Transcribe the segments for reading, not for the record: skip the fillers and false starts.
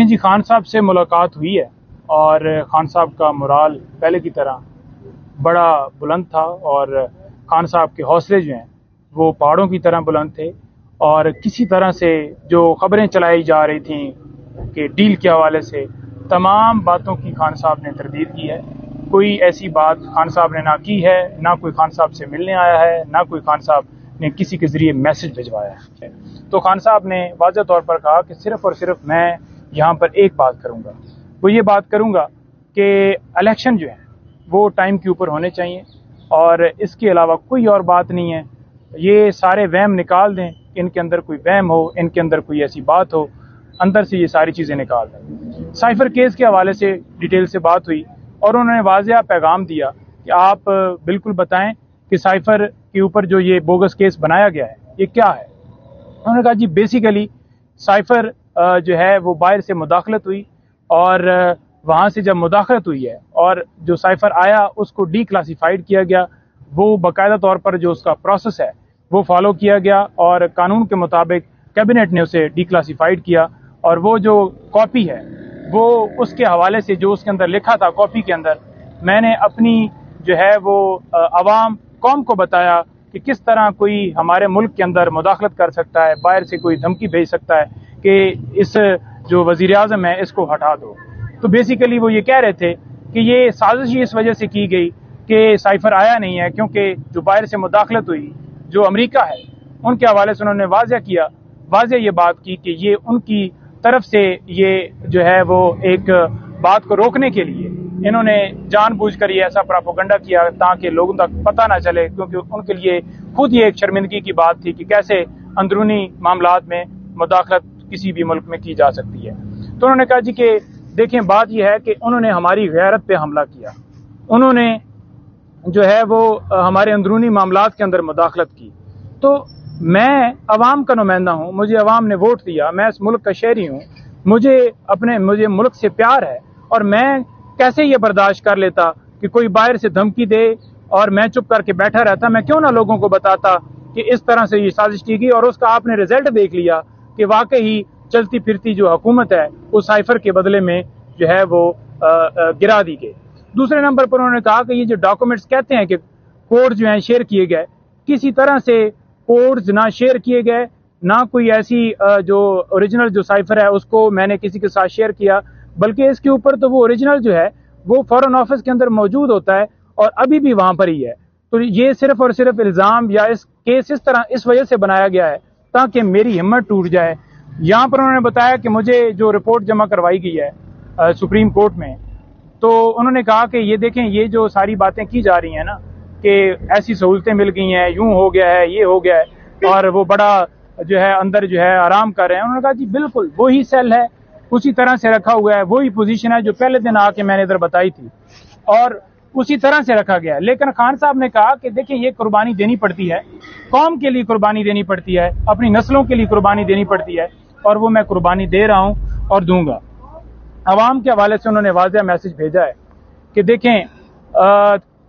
जी खान साहब से मुलाकात हुई है और खान साहब का मोराल पहले की तरह बड़ा बुलंद था और खान साहब के हौसले जो हैं वो पहाड़ों की तरह बुलंद थे। और किसी तरह से जो खबरें चलाई जा रही थी कि डील के हवाले से, तमाम बातों की खान साहब ने तरदीद की है। कोई ऐसी बात खान साहब ने ना की है, ना कोई खान साहब से मिलने आया है, ना कोई खान साहब ने किसी के जरिए मैसेज भिजवाया है। तो खान साहब ने वाज़ेह तौर पर कहा कि सिर्फ और सिर्फ मैं यहाँ पर एक बात करूँगा, वो ये बात करूँगा कि इलेक्शन जो है वो टाइम के ऊपर होने चाहिए और इसके अलावा कोई और बात नहीं है। ये सारे वहम निकाल दें, इनके अंदर कोई वहम हो, इनके अंदर कोई ऐसी बात हो, अंदर से ये सारी चीज़ें निकाल दें। साइफर केस के हवाले से डिटेल से बात हुई और उन्होंने वाज़ेह पैगाम दिया कि आप बिल्कुल बताएं कि साइफर के ऊपर जो ये बोगस केस बनाया गया है ये क्या है। उन्होंने कहा जी बेसिकली साइफर जो है वो बाहर से मुदाखलत हुई और वहाँ से जब मुदाखलत हुई है और जो साइफर आया उसको डी क्लासीफाइड किया गया, वो बाकायदा तौर पर जो उसका प्रोसेस है वो फॉलो किया गया और कानून के मुताबिक कैबिनेट ने उसे डी क्लासीफाइड किया और वो जो कॉपी है वो उसके हवाले से जो उसके अंदर लिखा था कॉपी के अंदर, मैंने अपनी जो है वो अवाम कौम को बताया कि किस तरह कोई हमारे मुल्क के अंदर मुदाखलत कर सकता है, बाहर से कोई धमकी भेज सकता है कि इस जो वज़ीर आज़म है इसको हटा दो। तो बेसिकली वो ये कह रहे थे कि ये साजिश इस वजह से की गई कि साइफर आया नहीं है क्योंकि जो बाहर से मुदाखलत हुई जो अमेरिका है उनके हवाले से उन्होंने वाज़ेह ये बात की कि ये उनकी तरफ से ये जो है वो एक बात को रोकने के लिए इन्होंने जानबूझकर ये ऐसा प्रोपेगेंडा किया ताकि लोगों तक पता ना चले, क्योंकि उनके लिए खुद ये एक शर्मिंदगी की बात थी कि कैसे अंदरूनी मामलात में मुदाखलत किसी भी मुल्क में की जा सकती है। तो उन्होंने कहा जी कि देखें बात यह है कि उन्होंने हमारी गैरत पे हमला किया, उन्होंने जो है वो हमारे अंदरूनी मामलात के अंदर मुदाखलत की। तो मैं अवाम का नुमाइंदा हूँ, मुझे अवाम ने वोट दिया, मैं इस मुल्क का शहरी हूँ, मुझे मुल्क से प्यार है और मैं कैसे ये बर्दाश्त कर लेता कि कोई बाहर से धमकी दे और मैं चुप करके बैठा रहता। मैं क्यों ना लोगों को बताता कि इस तरह से ये साजिश की गई और उसका आपने रिजल्ट देख लिया कि वाकई ही चलती फिरती जो हुकूमत है उस साइफर के बदले में जो है वो गिरा दी गई। दूसरे नंबर पर उन्होंने कहा कि ये जो डॉक्यूमेंट्स कहते हैं कि कोड जो है शेयर किए गए, किसी तरह से कोड्स ना शेयर किए गए, ना कोई ऐसी जो ओरिजिनल जो साइफर है उसको मैंने किसी के साथ शेयर किया, बल्कि इसके ऊपर तो वो ओरिजिनल जो है वो फॉरेन ऑफिस के अंदर मौजूद होता है और अभी भी वहां पर ही है। तो ये सिर्फ और सिर्फ इल्जाम या इस केस इस तरह इस वजह से बनाया गया है ताकि मेरी हिम्मत टूट जाए। यहाँ पर उन्होंने बताया कि मुझे जो रिपोर्ट जमा करवाई गई है सुप्रीम कोर्ट में, तो उन्होंने कहा कि ये देखें ये जो सारी बातें की जा रही हैं ना कि ऐसी सहूलतें मिल गई हैं, यूं हो गया है, ये हो गया है और वो बड़ा जो है अंदर जो है आराम कर रहे हैं। उन्होंने कहा जी बिल्कुल वही सेल है, उसी तरह से रखा हुआ है, वही पोजीशन है जो पहले दिन आके मैंने इधर बताई थी और उसी तरह से रखा गया है। लेकिन खान साहब ने कहा कि देखिए ये कुर्बानी देनी पड़ती है, कौम के लिए कुर्बानी देनी पड़ती है, अपनी नस्लों के लिए कुर्बानी देनी पड़ती है और वो मैं कुर्बानी दे रहा हूं और दूंगा। अवाम के हवाले से उन्होंने वाज़ेह मैसेज भेजा है कि देखें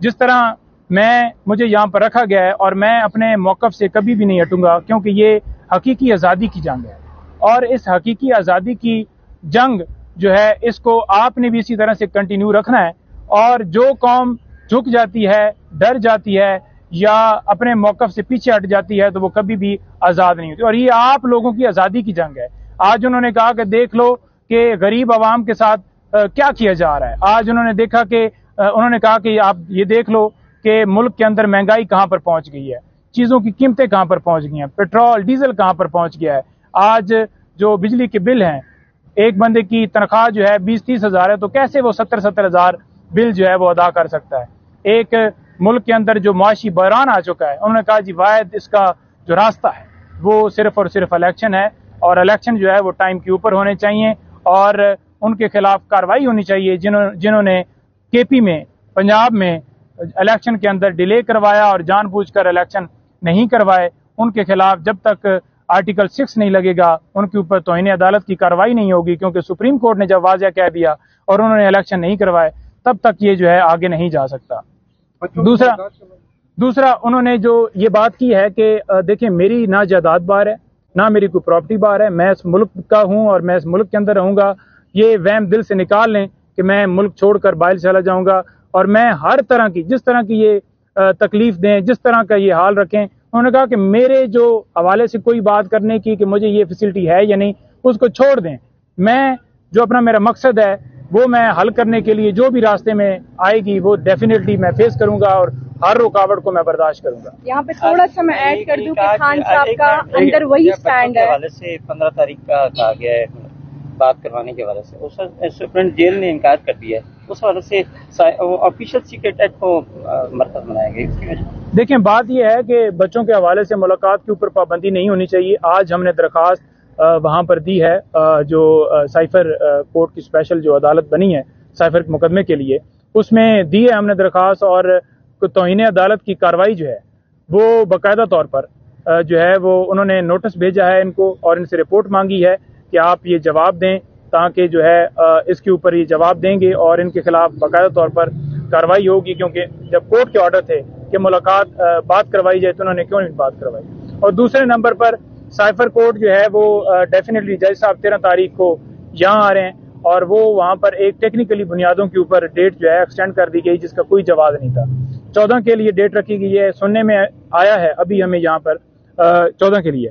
जिस तरह मुझे यहाँ पर रखा गया है और मैं अपने मौक़िफ़ से कभी भी नहीं हटूंगा, क्योंकि ये हकीकी आज़ादी की जंग है और इस हकीकी आज़ादी की जंग जो है इसको आपने भी इसी तरह से कंटिन्यू रखना है। और जो कौम झुक जाती है, डर जाती है या अपने मौक़िफ़ से पीछे हट जाती है तो वो कभी भी आज़ाद नहीं होती और ये आप लोगों की आज़ादी की जंग है। आज उन्होंने कहा कि देख लो कि गरीब आवाम के साथ क्या किया जा रहा है। आज उन्होंने कहा कि आप ये देख लो कि मुल्क के अंदर महंगाई कहाँ पर पहुंच गई है, चीज़ों की कीमतें कहाँ पर पहुंच गई हैं, पेट्रोल डीजल कहाँ पर पहुंच गया है। आज जो बिजली के बिल हैं, एक बंदे की तनख्वाह जो है 20-30 हज़ार है तो कैसे वो 70-70 हज़ार बिल जो है वो अदा कर सकता है। एक मुल्क के अंदर जो मुआशी बहरान आ चुका है, उन्होंने कहा जी वाहिद इसका जो रास्ता है वो सिर्फ और सिर्फ इलेक्शन है और इलेक्शन जो है वो टाइम के ऊपर होने चाहिए और उनके खिलाफ कार्रवाई होनी चाहिए जिन्होंने केपी में, पंजाब में इलेक्शन के अंदर डिले करवाया और जानबूझकर इलेक्शन नहीं करवाए। उनके खिलाफ जब तक आर्टिकल 6 नहीं लगेगा उनके ऊपर तौहीन अदालत की कार्रवाई नहीं होगी, क्योंकि सुप्रीम कोर्ट ने जब वाज़ेह कह दिया और उन्होंने इलेक्शन नहीं करवाए तब तक ये जो है आगे नहीं जा सकता। दूसरा उन्होंने जो ये बात की है कि देखें मेरी ना जायदाद बार है ना मेरी कोई प्रॉपर्टी बार है, मैं इस मुल्क का हूँ और मैं इस मुल्क के अंदर रहूंगा। ये वहम दिल से निकाल लें कि मैं मुल्क छोड़कर बाहर चला जाऊंगा। और मैं हर तरह की, जिस तरह की ये तकलीफ दें, जिस तरह का ये हाल रखें, उन्होंने कहा कि मेरे जो हवाले से कोई बात करने की कि मुझे ये फैसिलिटी है या नहीं, उसको छोड़ दें। मैं जो अपना मेरा मकसद है वो मैं हल करने के लिए जो भी रास्ते में आएगी वो डेफिनेटली मैं फेस करूंगा और हर रुकावट को मैं बर्दाश्त करूंगा। यहाँ पे थोड़ा सा मैं ऐड कर दूं कि खान साहब का अंदर वही स्टैंड है। हवाले से 15 तारीख का कहा गया है बात करवाने के हवाले से, उस सुप्रीम जेल ने इनकार कर दिया है। उस हवाले से ऑफिशियल सीक्रेट एक्ट को मरतब बनाया गया, इसकी वजह। देखें, बात यह है कि बच्चों के हवाले से मुलाकात के ऊपर पाबंदी नहीं होनी चाहिए। आज हमने दरखास्त वहां पर दी है, जो साइफर कोर्ट की स्पेशल जो अदालत बनी है साइफर के मुकदमे के लिए, उसमें दी है हमने दरखास्त। और तौहीन अदालत की कार्रवाई जो है वो बाकायदा तौर पर जो है वो उन्होंने नोटिस भेजा है इनको और इनसे रिपोर्ट मांगी है कि आप ये जवाब दें, ताकि जो है इसके ऊपर ये जवाब देंगे और इनके खिलाफ बाकायदा तौर पर कार्रवाई होगी। क्योंकि जब कोर्ट के ऑर्डर थे कि मुलाकात बात करवाई जाए तो उन्होंने क्यों नहीं बात करवाई। और दूसरे नंबर पर साइफर कोर्ट जो है वो डेफिनेटली जज साहब 13 तारीख को यहाँ आ रहे हैं और वो वहाँ पर एक टेक्निकली बुनियादों के ऊपर डेट जो है एक्सटेंड कर दी गई, जिसका कोई जवाब नहीं था। 14 के लिए डेट रखी गई है, सुनने में आया है अभी हमें यहाँ पर 14 के लिए।